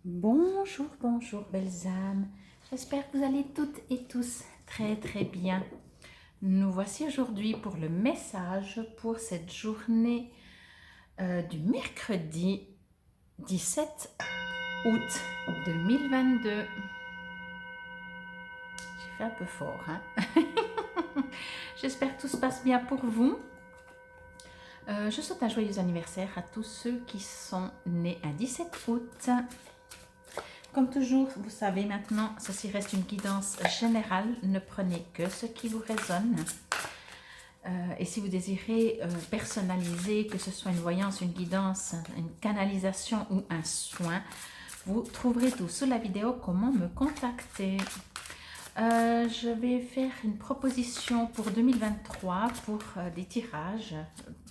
Bonjour, bonjour belles âmes. J'espère que vous allez toutes et tous très très bien. Nous voici aujourd'hui pour le message pour cette journée du mercredi 17 août 2022. J'ai fait un peu fort, hein. J'espère que tout se passe bien pour vous. Je souhaite un joyeux anniversaire à tous ceux qui sont nés un 17 août. Comme toujours, vous savez maintenant, ceci reste une guidance générale. Ne prenez que ce qui vous résonne. Et si vous désirez personnaliser, que ce soit une voyance, une guidance, une canalisation ou un soin, vous trouverez tout sous la vidéo comment me contacter. Je vais faire une proposition pour 2023 pour des tirages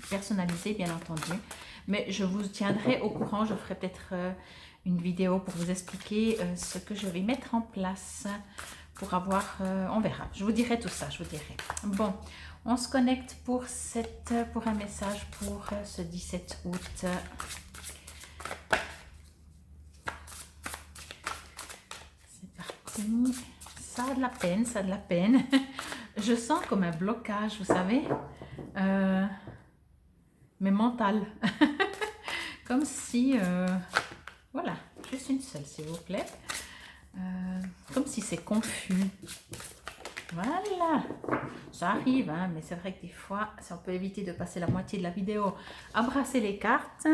personnalisés bien entendu. Mais je vous tiendrai au courant, je ferai peut-être une vidéo pour vous expliquer ce que je vais mettre en place pour avoir, on verra, je vous dirai tout ça, je vous dirai. Bon, on se connecte pour un message pour ce 17 août. C'est parti, ça a de la peine, ça a de la peine. Je sens comme un blocage, vous savez, mais mental. Comme si, voilà, juste une seule s'il vous plaît. Comme si c'est confus. Voilà, ça arrive, hein, mais c'est vrai que des fois, si on peut éviter de passer la moitié de la vidéo à brasser les cartes,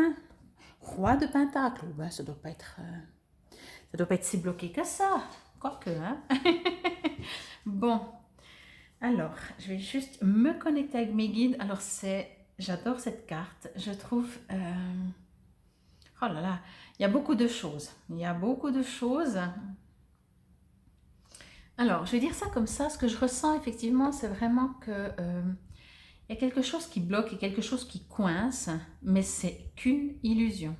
roi de pentacle, ben, ça doit pas être si bloqué que ça, quoique, hein. Bon, alors, je vais juste me connecter avec mes guides. Alors, j'adore cette carte, je trouve, oh là là, il y a beaucoup de choses, Alors, je vais dire ça comme ça. Ce que je ressens effectivement, c'est vraiment que y a quelque chose qui bloque et quelque chose qui coince, mais c'est qu'une illusion.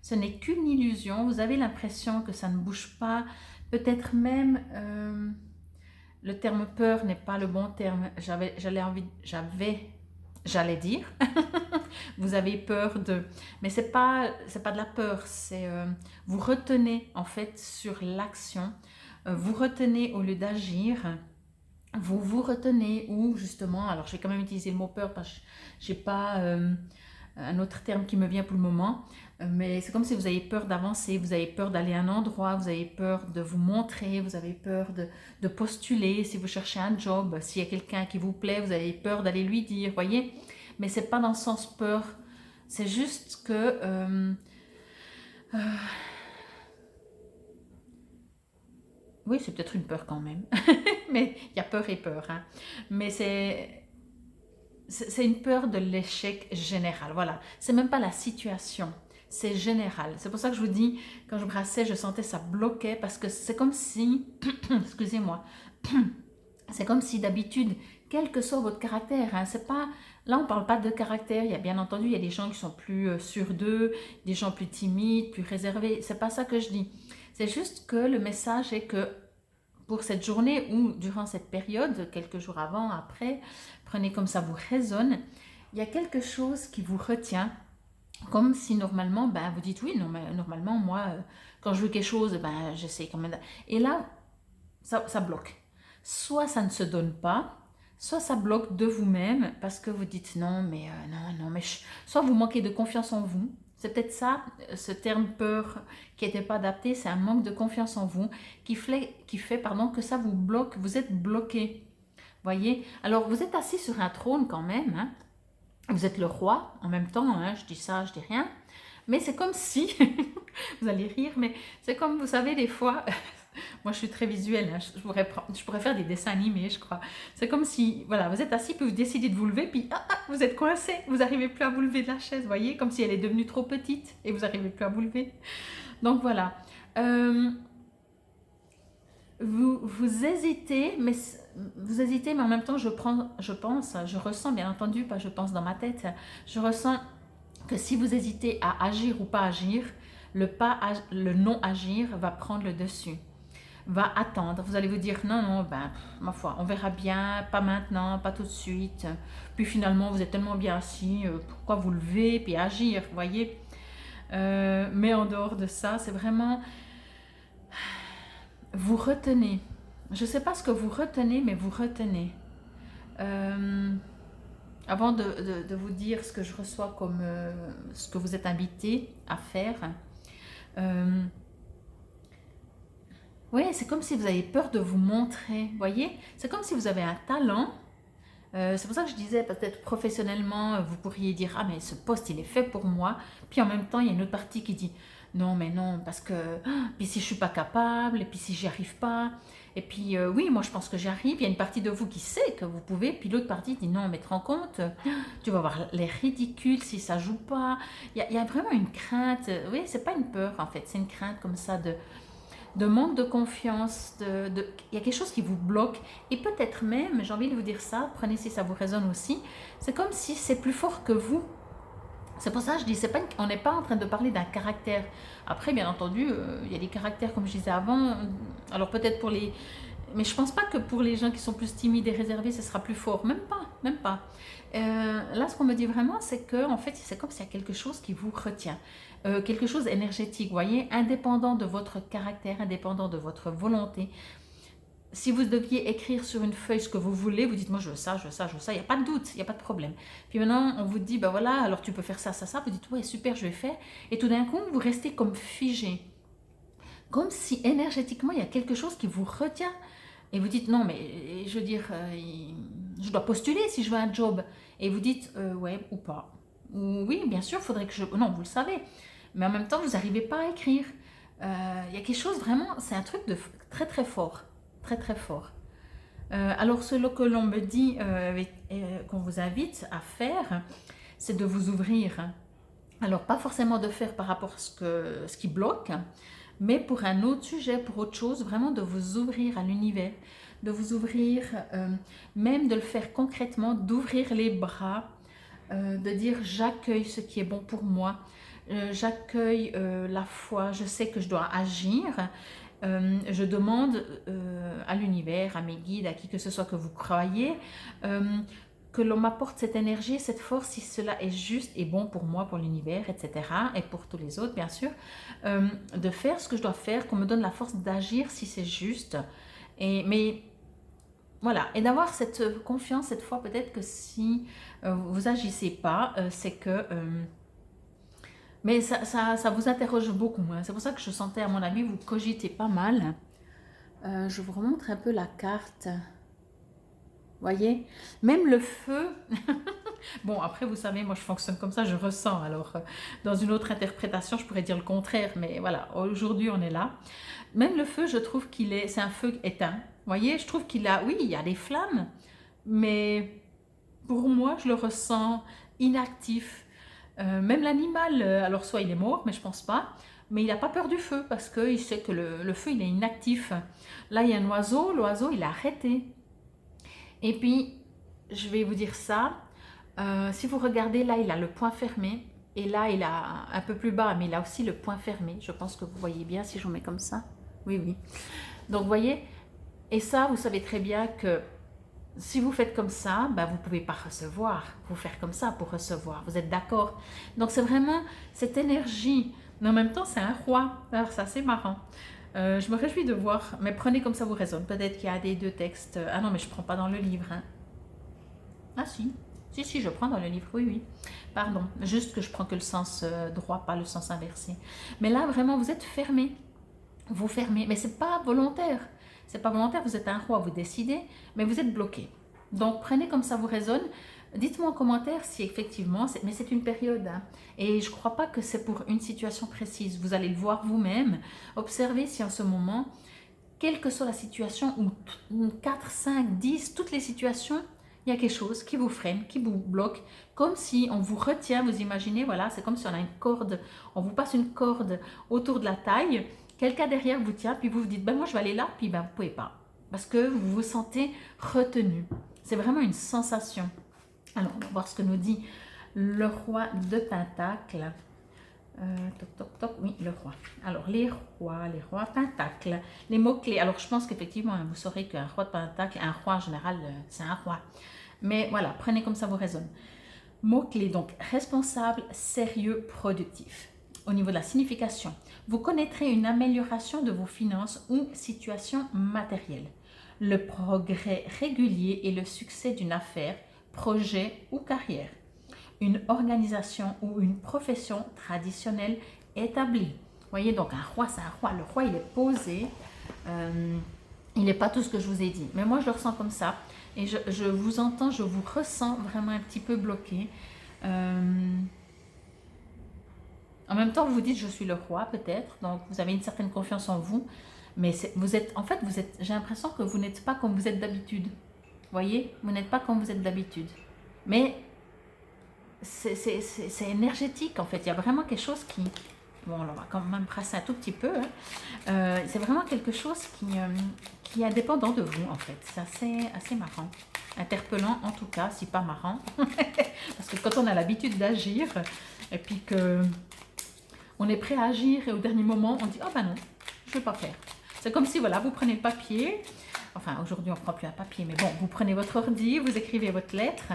Ce n'est qu'une illusion. Vous avez l'impression que ça ne bouge pas. Peut-être même, le terme peur n'est pas le bon terme. J'allais dire. Vous avez peur de... Mais c'est pas de la peur. C'est vous retenez en fait sur l'action. Vous retenez au lieu d'agir, vous retenez ou justement, alors je vais quand même utiliser le mot peur parce que je n'ai pas un autre terme qui me vient pour le moment, mais c'est comme si vous avez peur d'avancer, vous avez peur d'aller à un endroit, vous avez peur de vous montrer, vous avez peur de postuler, si vous cherchez un job, s'il y a quelqu'un qui vous plaît, vous avez peur d'aller lui dire, voyez, mais c'est pas dans le sens peur, c'est juste que... oui, c'est peut-être une peur quand même. Mais il y a peur et peur. Hein. Mais c'est une peur de l'échec général. Voilà. C'est même pas la situation. C'est général. C'est pour ça que je vous dis, quand je brassais, je sentais ça bloquait parce que c'est comme si, excusez-moi, c'est comme si d'habitude, quel que soit votre caractère, hein, c'est pas, là on parle pas de caractère, il y a bien entendu, il y a des gens qui sont plus sûrs d'eux, des gens plus timides, plus réservés, c'est pas ça que je dis. C'est juste que le message est que pour cette journée ou durant cette période, quelques jours avant, après, prenez comme ça vous résonne, il y a quelque chose qui vous retient, comme si normalement, ben, vous dites oui, non, mais normalement, moi, quand je veux quelque chose, ben, j'essaie quand même. Et là, ça bloque. Soit ça ne se donne pas, soit ça bloque de vous-même parce que vous dites non, mais non, mais soit vous manquez de confiance en vous. C'est peut-être ça, ce terme peur qui n'était pas adapté, c'est un manque de confiance en vous qui fait que ça vous bloque, vous êtes bloqué. Voyez. Alors vous êtes assis sur un trône quand même, hein. Vous êtes le roi en même temps, hein. Je dis ça, je dis rien. Mais c'est comme si, vous allez rire, mais c'est comme, vous savez, des fois, moi je suis très visuelle, hein, je pourrais faire des dessins animés, je crois. C'est comme si, voilà, vous êtes assis, puis vous décidez de vous lever, puis vous êtes coincé, vous n'arrivez plus à vous lever de la chaise, vous voyez, comme si elle est devenue trop petite, et vous n'arrivez plus à vous lever. Donc voilà. Vous hésitez, mais en même temps, je ressens, bien entendu, pas je pense dans ma tête, je ressens que si vous hésitez à agir ou pas agir, le non-agir va prendre le dessus, va attendre. Vous allez vous dire non, non, ben, ma foi, on verra bien, pas maintenant, pas tout de suite. Puis finalement, vous êtes tellement bien assis, pourquoi vous lever puis agir, vous voyez. Mais en dehors de ça, c'est vraiment, vous retenez. Je ne sais pas ce que vous retenez, mais vous retenez. Euh, Avant de vous dire ce que je reçois comme ce que vous êtes invité à faire, euh, oui, c'est comme si vous avez peur de vous montrer, voyez? C'est comme si vous avez un talent. C'est pour ça que je disais, peut-être professionnellement, vous pourriez dire, ah mais ce poste, il est fait pour moi. Puis en même temps, il y a une autre partie qui dit, non mais non, parce que, puis si je suis pas capable, et puis si j'y arrive pas, et puis oui, moi je pense que j'y arrive. Il y a une partie de vous qui sait que vous pouvez, puis l'autre partie dit, non mais te rends compte, tu vas avoir l'air ridicule si ça joue pas. Il y a vraiment une crainte, oui, c'est pas une peur en fait, c'est une crainte comme ça de manque de confiance, il y a quelque chose qui vous bloque. Et peut-être même, j'ai envie de vous dire ça, prenez si ça vous résonne aussi, c'est comme si c'est plus fort que vous. C'est pour ça que je dis, on n'est pas en train de parler d'un caractère. Après, bien entendu, il y a des caractères, comme je disais avant, alors peut-être pour les... Mais je pense pas que pour les gens qui sont plus timides et réservés, ce sera plus fort. Même pas, même pas. Là, ce qu'on me dit vraiment, c'est que en fait, c'est comme s'il y a quelque chose qui vous retient. Quelque chose énergétique, vous voyez, indépendant de votre caractère, indépendant de votre volonté. Si vous deviez écrire sur une feuille ce que vous voulez, vous dites, moi je veux ça, je veux ça, je veux ça, il n'y a pas de doute, il n'y a pas de problème. Puis maintenant, on vous dit, ben voilà, alors tu peux faire ça, ça, ça, vous dites, ouais, super, je vais faire. Et tout d'un coup, vous restez comme figé. Comme si énergétiquement, il y a quelque chose qui vous retient. Et vous dites, non, mais je veux dire, je dois postuler si je veux un job. Et vous dites, ouais, ou pas. Ou oui, bien sûr, il faudrait que je... Non, vous le savez. Mais en même temps, vous n'arrivez pas à écrire. Il y a quelque chose vraiment, c'est un truc de très très fort. Très très fort. Alors, ce que l'on me dit, qu'on vous invite à faire, c'est de vous ouvrir. Alors, pas forcément de faire par rapport à ce qui bloque, mais pour un autre sujet, pour autre chose, vraiment de vous ouvrir à l'univers, de vous ouvrir, même de le faire concrètement, d'ouvrir les bras, de dire j'accueille ce qui est bon pour moi, j'accueille la foi, je sais que je dois agir, je demande à l'univers, à mes guides, à qui que ce soit que vous croyez, que l'on m'apporte cette énergie, cette force, si cela est juste et bon pour moi, pour l'univers, etc. Et pour tous les autres, bien sûr, de faire ce que je dois faire, qu'on me donne la force d'agir si c'est juste. Mais voilà, et d'avoir cette confiance, cette foi, peut-être que si vous agissez pas, c'est que... mais ça vous interroge beaucoup, hein. C'est pour ça que je sentais, à mon avis, vous cogitez pas mal. Je vous remontre un peu la carte. Voyez, même le feu, bon après vous savez, moi je fonctionne comme ça, je ressens, alors dans une autre interprétation je pourrais dire le contraire, mais voilà, aujourd'hui on est là. Même le feu, je trouve c'est un feu éteint, voyez, je trouve qu'il a, oui il y a des flammes, mais pour moi je le ressens inactif. Même l'animal, alors soit il est mort, mais je pense pas, mais il n'a pas peur du feu parce qu'il sait que le feu il est inactif. Là il y a un oiseau, l'oiseau il a arrêté. Et puis, je vais vous dire ça, si vous regardez, là, il a le poing fermé. Et là, il a un peu plus bas, mais il a aussi le poing fermé. Je pense que vous voyez bien si je vous mets comme ça. Oui, oui. Donc, vous voyez, et ça, vous savez très bien que si vous faites comme ça, ben, vous ne pouvez pas recevoir. Vous faire comme ça pour recevoir. Vous êtes d'accord? Donc, c'est vraiment cette énergie. Mais en même temps, c'est un roi. Alors, ça, c'est marrant. Je me réjouis de voir, mais prenez comme ça vous résonne. Peut-être qu'il y a des deux textes. Ah non, mais je ne prends pas dans le livre. Hein. Ah si, si, je prends dans le livre, oui, oui. Pardon, juste que je prends que le sens droit, pas le sens inversé. Mais là, vraiment, vous êtes fermé. Vous fermez, mais c'est pas volontaire. C'est pas volontaire, vous êtes un roi, vous décidez, mais vous êtes bloqué. Donc, prenez comme ça vous résonne. Dites-moi en commentaire si effectivement, mais c'est une période. Hein, et je ne crois pas que c'est pour une situation précise. Vous allez le voir vous-même. Observez si en ce moment, quelle que soit la situation, ou 4, 5, 10, toutes les situations, il y a quelque chose qui vous freine, qui vous bloque, comme si on vous retient, vous imaginez, voilà, c'est comme si on a une corde, on vous passe une corde autour de la taille, quelqu'un derrière vous tient, puis vous vous dites, ben moi je vais aller là, puis ben vous ne pouvez pas, parce que vous vous sentez retenu. C'est vraiment une sensation. Alors, on va voir ce que nous dit le roi de Pentacle. Toc, toc, toc, oui, le roi. Alors, les rois Pentacle, les mots-clés. Alors, je pense qu'effectivement, vous saurez qu'un roi de Pentacle, un roi en général, c'est un roi. Mais voilà, prenez comme ça vous résonne. Mots-clés, donc responsable, sérieux, productif. au niveau de la signification. Vous connaîtrez une amélioration de vos finances ou situation matérielle. Le progrès régulier et le succès d'une affaire, projet ou carrière. Une organisation ou une profession traditionnelle établie. Vous voyez, donc un roi, c'est un roi. Le roi, il est posé. Il n'est pas tout ce que je vous ai dit. Mais moi, je le ressens comme ça. Et je vous entends, je vous ressens vraiment un petit peu bloqué. En même temps, vous vous dites, je suis le roi, peut-être. Donc, vous avez une certaine confiance en vous. Mais vous êtes, en fait, j'ai l'impression que vous n'êtes pas comme vous êtes d'habitude. Vous voyez, vous n'êtes pas comme vous êtes d'habitude. Mais c'est énergétique, en fait. Il y a vraiment quelque chose qui... Bon, on va quand même brasser un tout petit peu. Hein. C'est vraiment quelque chose qui est indépendant de vous, en fait. C'est assez marrant. Interpellant, en tout cas, si pas marrant. Parce que quand on a l'habitude d'agir, et puis que on est prêt à agir, et au dernier moment, on dit « Oh ben non, je ne vais pas faire ». C'est comme si, voilà, vous prenez le papier. Enfin, aujourd'hui, on ne prend plus un papier, mais bon, vous prenez votre ordi, vous écrivez votre lettre.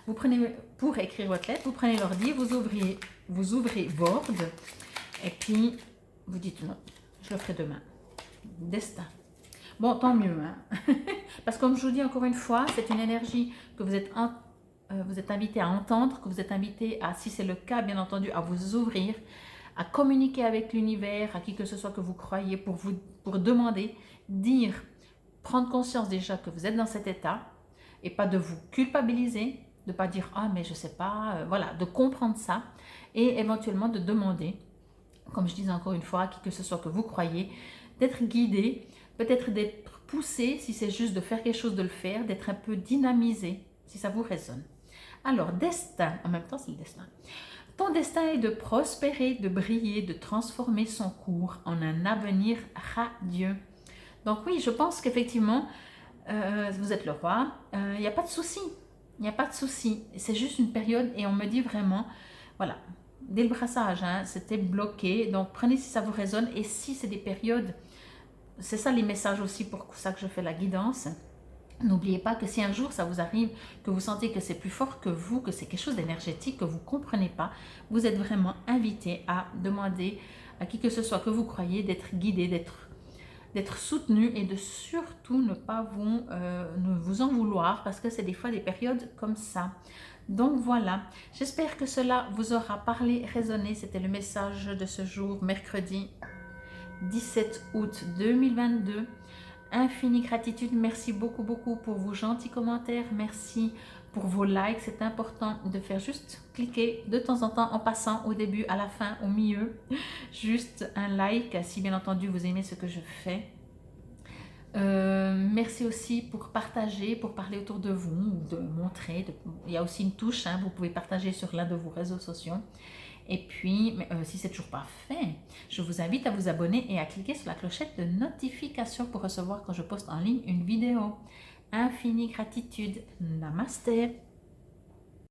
Vous prenez, pour écrire votre lettre, vous prenez l'ordi, vous ouvrez Word. Et puis, vous dites non, je le ferai demain. Destin. Bon, tant mieux. Hein. Parce que comme je vous dis encore une fois, c'est une énergie que vous êtes invité à entendre, que vous êtes invité à, si c'est le cas, bien entendu, à vous ouvrir, à communiquer avec l'univers, à qui que ce soit que vous croyez, pour demander, dire, prendre conscience déjà que vous êtes dans cet état et pas de vous culpabiliser, de ne pas dire « Ah, mais je ne sais pas voilà, de comprendre ça et éventuellement de demander, comme je disais encore une fois, à qui que ce soit que vous croyez, d'être guidé, peut-être d'être poussé, si c'est juste de faire quelque chose, de le faire, d'être un peu dynamisé, si ça vous résonne. Alors, destin, en même temps c'est le destin. Ton destin est de prospérer, de briller, de transformer son cours en un avenir radieux. Donc oui, je pense qu'effectivement, vous êtes le roi, il n'y a pas de souci. Il n'y a pas de souci. C'est juste une période et on me dit vraiment, voilà, dès le brassage, hein, c'était bloqué. Donc prenez si ça vous résonne et si c'est des périodes, c'est ça les messages aussi pour ça que je fais la guidance. N'oubliez pas que si un jour ça vous arrive, que vous sentez que c'est plus fort que vous, que c'est quelque chose d'énergétique que vous ne comprenez pas, vous êtes vraiment invité à demander à qui que ce soit que vous croyez d'être guidé, d'être soutenu et de surtout ne pas vous en vouloir parce que c'est des fois des périodes comme ça. Donc voilà, j'espère que cela vous aura parlé, résonné. C'était le message de ce jour, mercredi 17 août 2022. Infinie gratitude, merci beaucoup pour vos gentils commentaires, merci pour vos likes, c'est important de faire juste cliquer de temps en temps en passant au début, à la fin, au milieu, juste un like si bien entendu vous aimez ce que je fais. Merci aussi pour partager, pour parler autour de vous, de montrer, il y a aussi une touche, hein, vous pouvez partager sur l'un de vos réseaux sociaux. Et puis, si ce n'est toujours pas fait, je vous invite à vous abonner et à cliquer sur la clochette de notification pour recevoir quand je poste en ligne une vidéo. Infinie gratitude. Namasté.